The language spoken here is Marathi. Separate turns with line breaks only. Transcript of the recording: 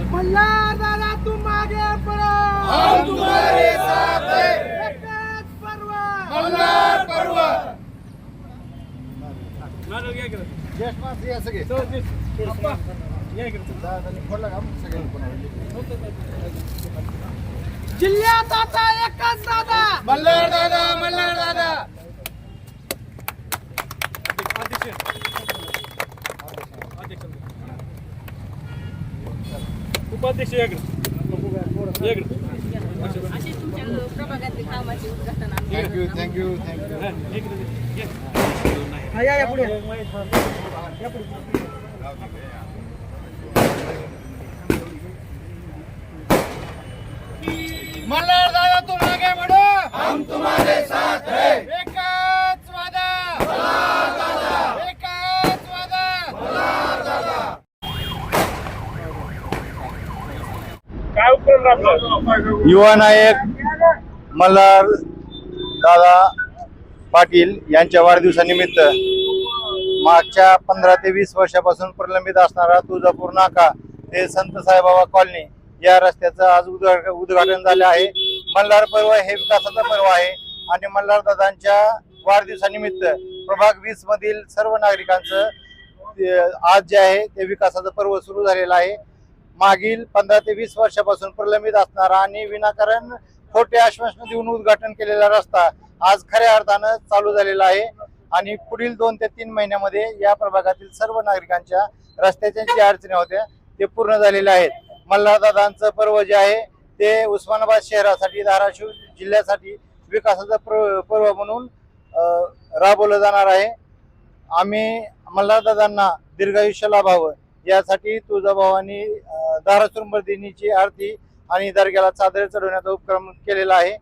मल्हार दादा तुम आगे बढ़ो,
हम तुम्हारे साथ हैं।
एकच पर्व,
मल्हार पर्व।
जिल्ह्यात आता एकच दादा,
मल्हार दादा, मल्हार दादा।
उपाध्यक्ष
अशी तुमच्या प्रभागातील कामाचे उद्घाटन आम्ही
थँक्यू थँक्यू थँक्यू। मल्हार दादा तुम आगे बढ़ो, हम तुम्हारे साथ हैं। एकच वादा, मल्हार दादा। एकच वादा, मल्हार दादा।
काय उपक्रम राबवला?
युवा नायक मल्हार दादा पाटील यांच्या वाढदिवसानिमित्त मागच्या 15 ते 20 वर्षापासून प्रलंबित असणारा तुळजापूर नाका ते संत साईबाबा कॉलनी या रस्त्याचं आज उद्घाटन झाले आहे। मल्हार पर्व हे विकासाचं पर्व आहे आणि मल्हार दादांच्या वाढदिवसानिमित्त प्रभाग 20 मधील सर्व नागरिकांचं आज जे आहे ते विकासाचं पर्व सुरू झालेलं आहे। मागील 15 ते 20 वर्षापासून प्रलंबित असणारा आणि विनाकारण खोटे आश्वासन देऊन उद्घाटन केलेला रस्ता आज खऱ्या अर्थानं चालू झालेला आहे आणि पुढील 2 ते 3 महिन्यामध्ये या प्रभागातील सर्व नागरिकांच्या रस्त्याच्या ज्या अडचणी होत्या ते पूर्ण झालेल्या आहेत। मल्हार दादांचं पर्व जे आहे ते उस्मानाबाद शहरासाठी, धाराशिव जिल्ह्यासाठी विकासाचं पर्व म्हणून राबवलं जाणार आहे। आम्ही मल्हार दादांना दीर्घायुष्य लाभावं यासाठी तुळजाभवानी धाराशिव मर्दिनीची आरती आणि दर्ग्याला चादर चढवण्याचा उपक्रम केलेला आहे।